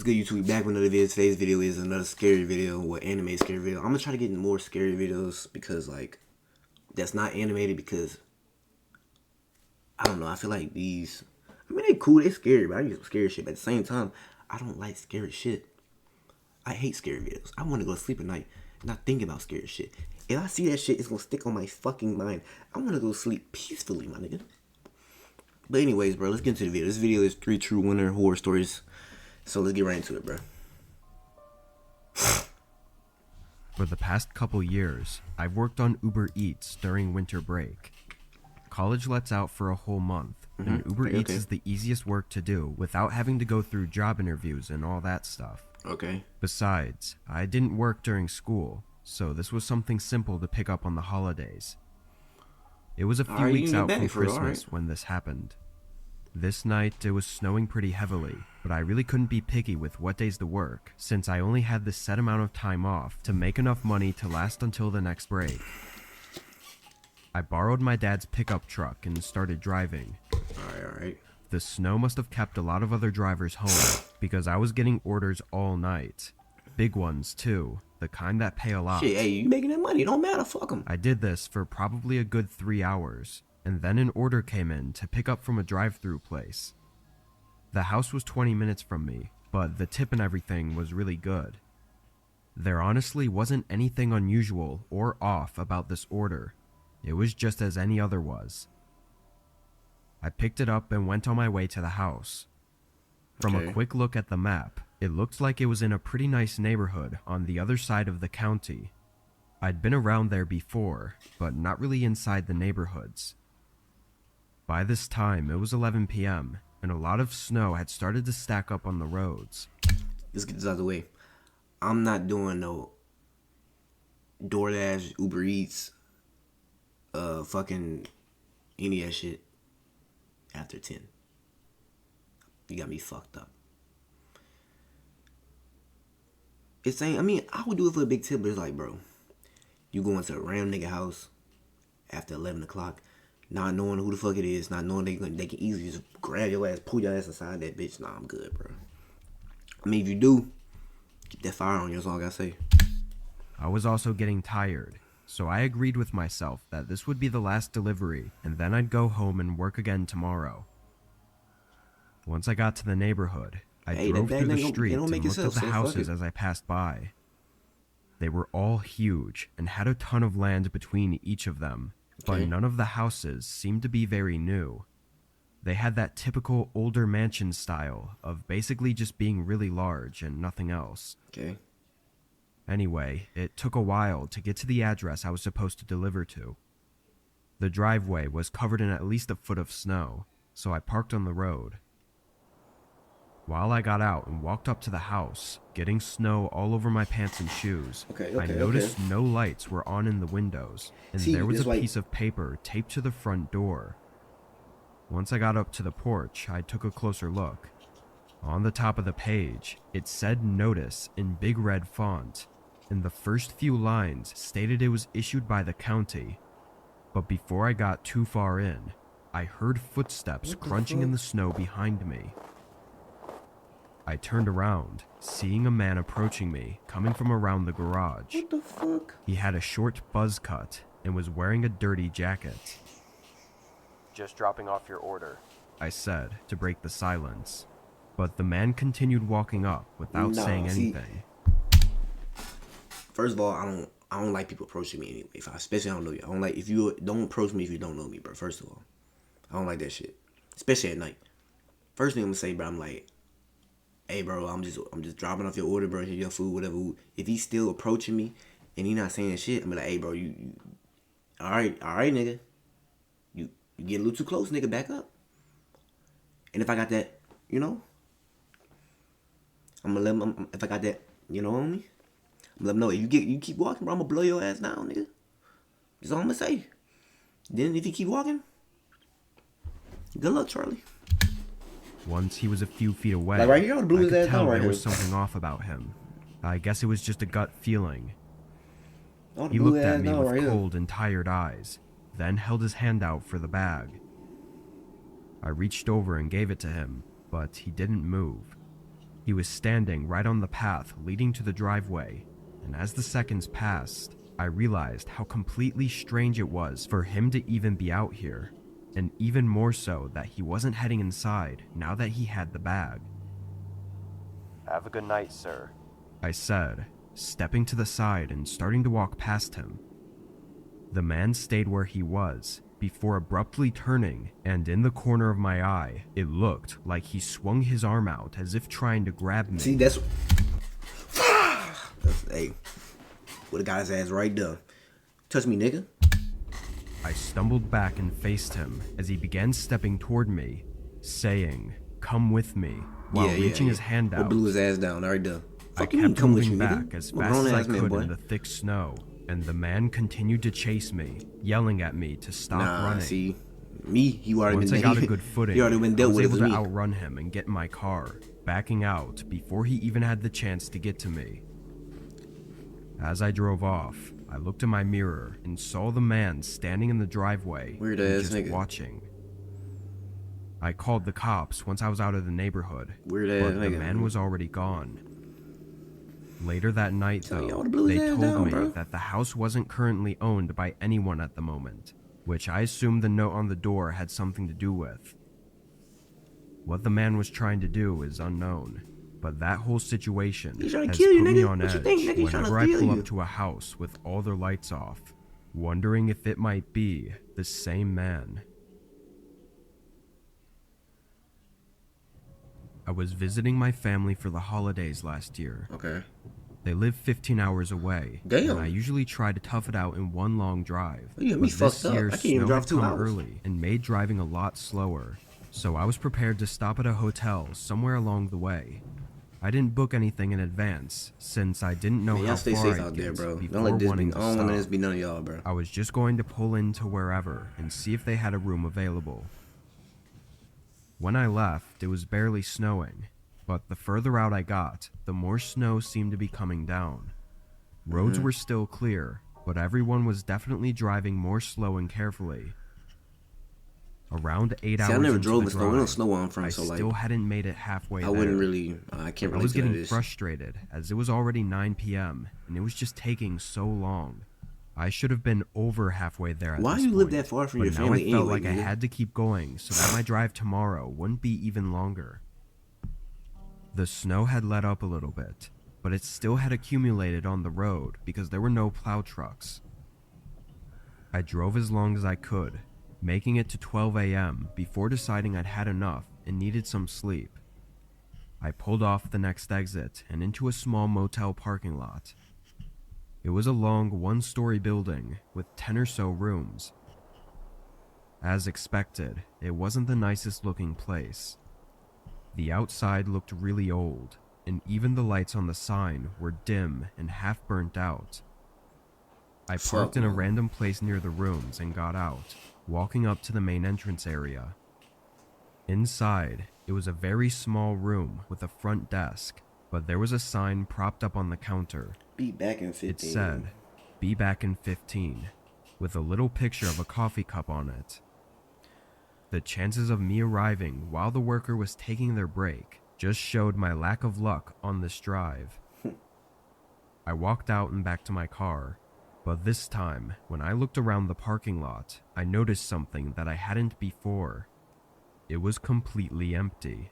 Good YouTube, back with another video. Today's video is another scary video, anime scary video. I'm gonna try to get more scary videos because like that's not animated because I don't know, I feel like these, I mean they cool, they scary, but I get some scary shit, but at the same time I don't like scary shit. I hate scary videos. I want to go to sleep at night not thinking about scary shit. If I see that shit, it's gonna stick on my fucking mind. I want to go sleep peacefully, my nigga. But anyways, bro, let's get into the video. This video is 3 true winter horror stories. So let's get right into it, bro. For the past couple years, I've worked on Uber Eats during winter break. College lets out for a whole month, and Uber Eats is the easiest work to do without having to go through job interviews and all that stuff. Okay. Besides, I didn't work during school, so this was something simple to pick up on the holidays. It was a few weeks out from Christmas when this happened. This night, it was snowing pretty heavily, but I really couldn't be picky with what days to work, since I only had the set amount of time off to make enough money to last until the next break. I borrowed my dad's pickup truck and started driving. Alright. The snow must have kept a lot of other drivers home, because I was getting orders all night. Big ones, too, the kind that pay a lot. Shit, hey, you making that money, it don't matter, fuck them. I did this for probably a good 3 hours. And then an order came in to pick up from a drive-through place. The house was 20 minutes from me, but the tip and everything was really good. There honestly wasn't anything unusual or off about this order. It was just as any other was. I picked it up and went on my way to the house. From a quick look at the map, it looked like it was in a pretty nice neighborhood on the other side of the county. I'd been around there before, but not really inside the neighborhoods. By this time, it was 11 p.m., and a lot of snow had started to stack up on the roads. Let's get this out of the way. I'm not doing no DoorDash, Uber Eats, fucking any of that shit after 10. You got me fucked up. It's saying, I mean, I would do it for a big tip, but it's like, bro, you going to a random nigga house after 11 o'clock, not knowing who the fuck it is, not knowing they can easily just grab your ass, pull your ass inside that bitch. Nah, I'm good, bro. I mean, if you do, keep that fire on you, that's all I gotta say. I was also getting tired, so I agreed with myself that this would be the last delivery, and then I'd go home and work again tomorrow. Once I got to the neighborhood, I drove through the streets and looked at the houses as I passed by. They were all huge and had a ton of land between each of them. But none of the houses seemed to be very new. They had that typical older mansion style of basically just being really large and nothing else. Anyway, it took a while to get to the address I was supposed to deliver to. The driveway was covered in at least a foot of snow, so I parked on the road. While I got out and walked up to the house, getting snow all over my pants and shoes, I noticed no lights were on in the windows, and there was a piece of paper taped to the front door. Once I got up to the porch, I took a closer look. On the top of the page, it said notice in big red font, and the first few lines stated it was issued by the county. But before I got too far in, I heard footsteps crunching in the snow behind me. I turned around, seeing a man approaching me, coming from around the garage. What the fuck? He had a short buzz cut and was wearing a dirty jacket. "Just dropping off your order," I said to break the silence. But the man continued walking up without saying anything. First of all, I don't like people approaching me anyway. Especially I don't know you. I don't like if you don't approach me if you don't know me, bro. First of all, I don't like that shit. Especially at night. First thing I'm gonna say, bro, I'm like, hey, bro, I'm just dropping off your order, bro. Here's your food, whatever. If he's still approaching me and he not saying shit, I'm like, hey, bro, you all right, nigga. You get a little too close, nigga. Back up. And if I got that, you know, I'm gonna let him. If I got that, you know, on me, I'm gonna let him know. If you keep walking, bro, I'm gonna blow your ass down, nigga. That's all I'm gonna say. Then if you keep walking, good luck, Charlie. Once he was a few feet away, like right here, I could tell there was something off about him. I guess it was just a gut feeling. He looked at me with cold and tired eyes, then held his hand out for the bag. I reached over and gave it to him, but he didn't move. He was standing right on the path leading to the driveway, and as the seconds passed, I realized how completely strange it was for him to even be out here, and even more so that he wasn't heading inside now that he had the bag. "Have a good night, sir," I said, stepping to the side and starting to walk past him. The man stayed where he was, before abruptly turning, and in the corner of my eye, it looked like he swung his arm out as if trying to grab me. See, that's hey, would've got his ass right there. Touch me, nigga. I stumbled back and faced him as he began stepping toward me, saying, "Come with me," while reaching his hand out. Blew his ass down right there. I kept moving back as fast as I could in the thick snow, and the man continued to chase me, yelling at me to stop running. See, me, you already Once been I got a good footing, you already been I dealt was with able it to me. outrun him and get in my car, backing out before he even had the chance to get to me. As I drove off, I looked in my mirror and saw the man standing in the driveway, Weird ass just nigga. watching. I called the cops once I was out of the neighborhood, Weird ass but the nigga. man was already gone. Later that night, So, y'all though, would've blew his they ass told down, me bro. that the house wasn't currently owned by anyone at the moment, which I assumed the note on the door had something to do with. What the man was trying to do is unknown, but that whole situation He's trying to has kill you, put me nigga. on What you edge think, nigga? He's trying to whenever I kill pull you. up to a house with all their lights off, wondering if it might be the same man. I was visiting my family for the holidays last year. Okay. They live 15 hours away, Damn. and I usually try to tough it out in one long drive. You got me But fucked this up. year, I can't even snow drive had 2 come hours. early and made driving a lot slower, so I was prepared to stop at a hotel somewhere along the way. I didn't book anything in advance, since I didn't know Man, how y'all stay far safe I'd out there, get bro. before Don't let this be. wanting I to don't want stop. this to be none of y'all, bro. I was just going to pull into wherever and see if they had a room available. When I left, it was barely snowing, but the further out I got, the more snow seemed to be coming down. Roads were still clear, but everyone was definitely driving more slow and carefully. Around 8 hours I never into drove the in snow. We don't drive, snow where I'm from, I so like still hadn't made it halfway I there. wouldn't really. I can't I relate was to none of getting this. frustrated as it was already 9 p.m. and it was just taking so long. I should have been over halfway there at Why this you live point, that far from but your now family I felt anyway, like I nigga? had to keep going so that my drive tomorrow wouldn't be even longer. The snow had let up a little bit, but it still had accumulated on the road because there were no plow trucks. I drove as long as I could, making it to 12 a.m. before deciding I'd had enough and needed some sleep. I pulled off the next exit and into a small motel parking lot. It was a long one-story building with 10 or so rooms. As expected, it wasn't the nicest looking place. The outside looked really old, and even the lights on the sign were dim and half burnt out. I parked in a random place near the rooms and got out, walking up to the main entrance area. Inside, it was a very small room with a front desk, but there was a sign propped up on the counter. Be back in 15. It said, "Be back in 15," with a little picture of a coffee cup on it. The chances of me arriving while the worker was taking their break just showed my lack of luck on this drive. I walked out and back to my car, but this time, when I looked around the parking lot, I noticed something that I hadn't before. It was completely empty.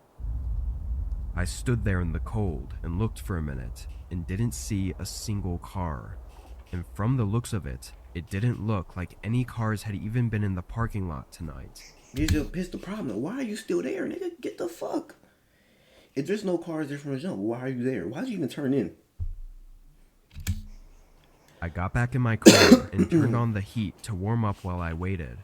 I stood there in the cold and looked for a minute and didn't see a single car. And from the looks of it, it didn't look like any cars had even been in the parking lot tonight. Here's the problem. Why are you still there, nigga? Get the fuck. If there's no cars there from the jump, why are you there? Why'd you even turn in? I got back in my car and turned on the heat to warm up while I waited.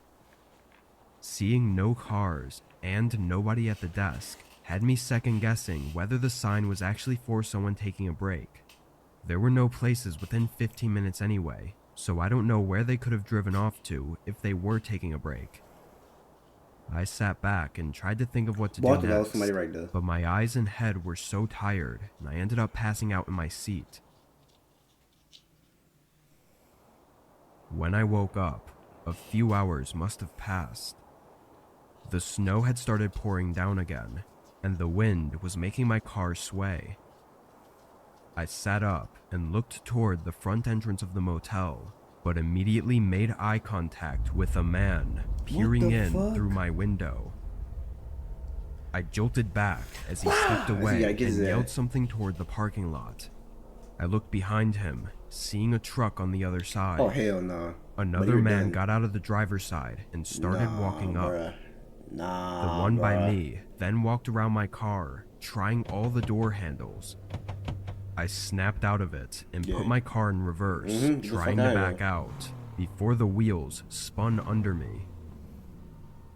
Seeing no cars and nobody at the desk had me second guessing whether the sign was actually for someone taking a break. There were no places within 15 minutes anyway, so I don't know where they could have driven off to if they were taking a break. I sat back and tried to think of what to do Walking out next, somebody right there. but my eyes and head were so tired and I ended up passing out in my seat. When I woke up, a few hours must have passed. The snow had started pouring down again, and the wind was making my car sway. I sat up and looked toward the front entrance of the motel, but immediately made eye contact with a man peering in through my window. I jolted back as he slipped away and yelled something toward the parking lot. I looked behind him, seeing a truck on the other side. Oh, hell no. Another man got out of the driver's side and started walking up. The one by me then walked around my car, trying all the door handles. I snapped out of it and put my car in reverse, trying to back out, before the wheels spun under me.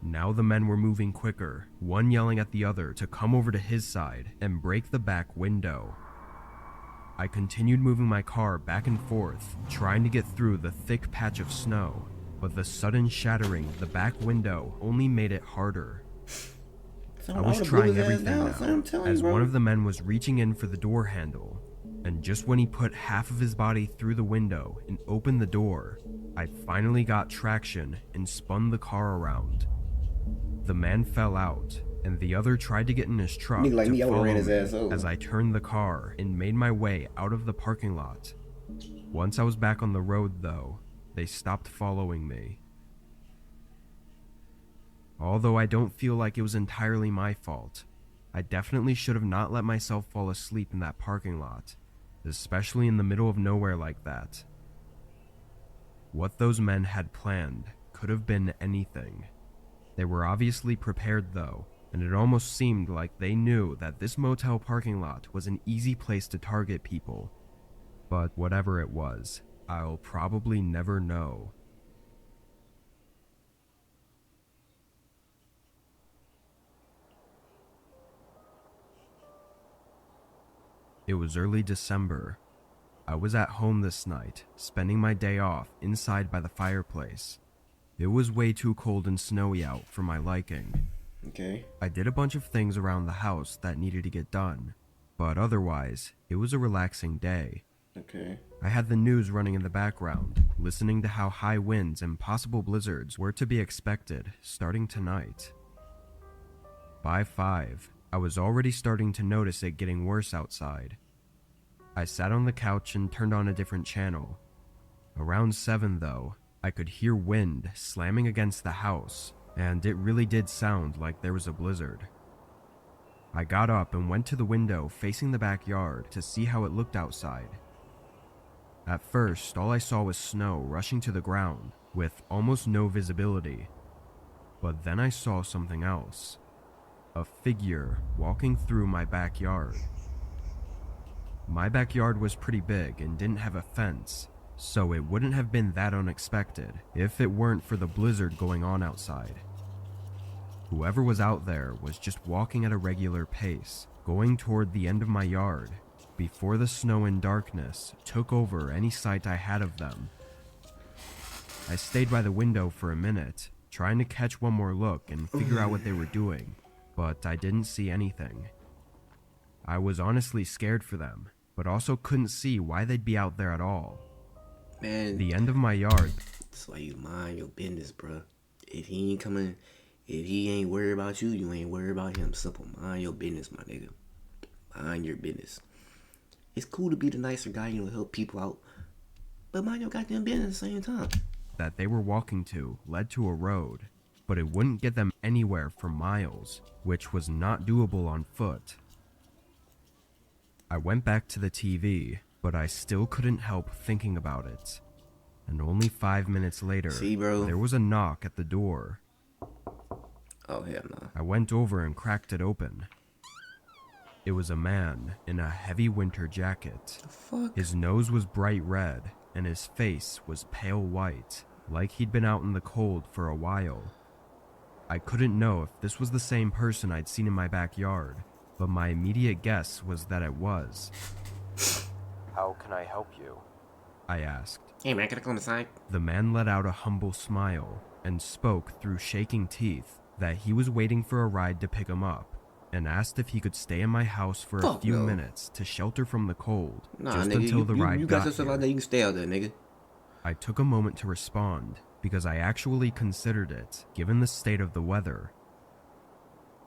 Now the men were moving quicker, one yelling at the other to come over to his side and break the back window. I continued moving my car back and forth, trying to get through the thick patch of snow, but the sudden shattering of the back window only made it harder. I was trying everything now, as one of the men was reaching in for the door handle, and just when he put half of his body through the window and opened the door, I finally got traction and spun the car around. The man fell out, and the other tried to get in his truck to follow me as I turned the car and made my way out of the parking lot. Once I was back on the road, though, they stopped following me. Although I don't feel like it was entirely my fault, I definitely should have not let myself fall asleep in that parking lot, especially in the middle of nowhere like that. What those men had planned could have been anything. They were obviously prepared though, and it almost seemed like they knew that this motel parking lot was an easy place to target people. But whatever it was, I'll probably never know. It was early December. I was at home this night, spending my day off inside by the fireplace. It was way too cold and snowy out for my liking. Okay. I did a bunch of things around the house that needed to get done, but otherwise, it was a relaxing day. Okay. I had the news running in the background, listening to how high winds and possible blizzards were to be expected starting tonight. By 5, I was already starting to notice it getting worse outside. I sat on the couch and turned on a different channel. Around 7 though, I could hear wind slamming against the house, and it really did sound like there was a blizzard. I got up and went to the window facing the backyard to see how it looked outside. At first, all I saw was snow rushing to the ground, with almost no visibility. But then I saw something else. A figure walking through my backyard. My backyard was pretty big and didn't have a fence, so it wouldn't have been that unexpected if it weren't for the blizzard going on outside. Whoever was out there was just walking at a regular pace, going toward the end of my yard, before the snow and darkness took over any sight I had of them. I stayed by the window for a minute, trying to catch one more look and figure out what they were doing, but I didn't see anything. I was honestly scared for them, but also couldn't see why they'd be out there at all. Man, the end of my yard. That's why you mind your business, bro. If he ain't coming, if he ain't worried about you, you ain't worried about him. Simple. Mind your business, my nigga. Mind your business. It's cool to be the nicer guy, you know, help people out, but mind your goddamn business at the same time. That they were walking to led to a road, but it wouldn't get them anywhere for miles, which was not doable on foot. I went back to the TV, but I still couldn't help thinking about it. And only 5 minutes later, there was a knock at the door. Oh, hell no. I went over and cracked it open. It was a man in a heavy winter jacket. The fuck? His nose was bright red, and his face was pale white, like he'd been out in the cold for a while. I couldn't know if this was the same person I'd seen in my backyard, but my immediate guess was that it was. "How can I help you?" I asked. Hey man, can I come inside? The man let out a humble smile and spoke through shaking teeth that he was waiting for a ride to pick him up, and asked if he could stay in my house for a few minutes to shelter from the cold, just nigga, until the ride you got yourself out there, you can stay out there, nigga. I took a moment to respond, because I actually considered it, given the state of the weather.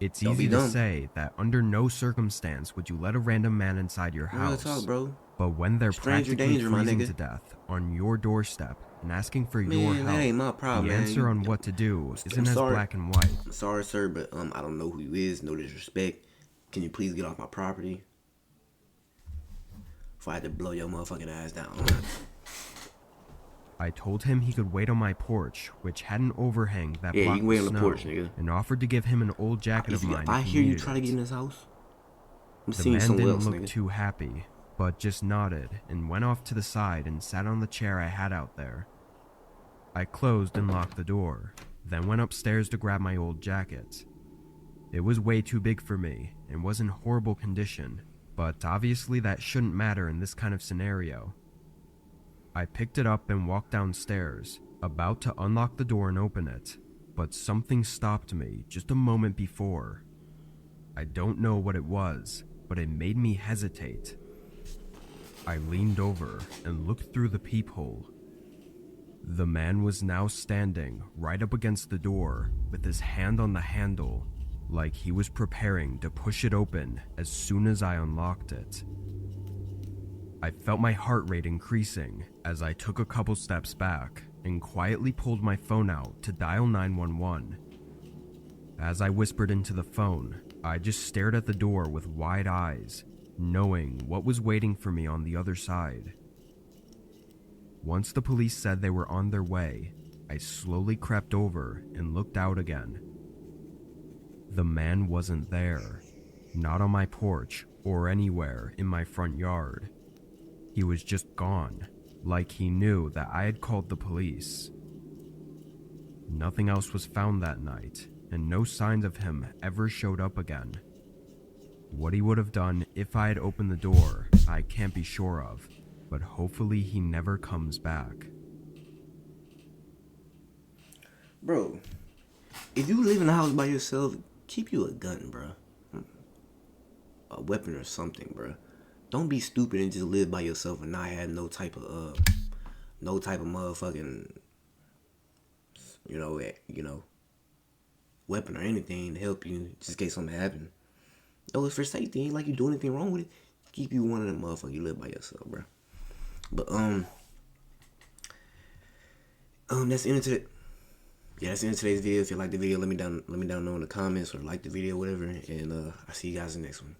It's Don't be easy to dumb. say that under no circumstance would you let a random man inside your Real house. talk, bro. But when they're Stranger practically danger, my freezing nigga. to death on your doorstep and asking for your Man, that help, ain't my problem, the man. answer on what to do I'm isn't as sorry. black and white. I'm sorry, sir, but I don't know who you is. No disrespect. Can you please get off my property? Before I had to blow your motherfucking ass down. I told him he could wait on my porch, which had an overhang that Yeah, you blocked can wait the on the snow, porch, nigga. and offered to give him an old jacket of mine If I if he hear you needed try to it. get in this house, I'm The seeing man somewhere didn't else, look nigga. too happy, but just nodded and went off to the side and sat on the chair I had out there. I closed and locked the door, then went upstairs to grab my old jacket. It was way too big for me and was in horrible condition, but obviously that shouldn't matter in this kind of scenario. I picked it up and walked downstairs, about to unlock the door and open it, but something stopped me just a moment before. I don't know what it was, but it made me hesitate. I leaned over and looked through the peephole. The man was now standing right up against the door with his hand on the handle, like he was preparing to push it open as soon as I unlocked it. I felt my heart rate increasing as I took a couple steps back and quietly pulled my phone out to dial 911. As I whispered into the phone, I just stared at the door with wide eyes, knowing what was waiting for me on the other side. Once the police said they were on their way, I slowly crept over and looked out again. The man wasn't there, not on my porch or anywhere in my front yard. He was just gone, like he knew that I had called the police. Nothing else was found that night, and no signs of him ever showed up again. What he would have done if I had opened the door, I can't be sure of, but hopefully he never comes back. Bro, if you live in a house by yourself, keep you a gun, bro. A weapon or something, bro. Don't be stupid and just live by yourself and not have no type of motherfucking, weapon or anything to help you just in case something happen. No, it's for safety. Ain't like you doing anything wrong with it. Keep you one of them motherfuckers. You live by yourself, bro. But that's the end of it. Yeah, that's the end of today's video. If you like the video, let me down know in the comments or like the video, whatever. And I see you guys in the next one.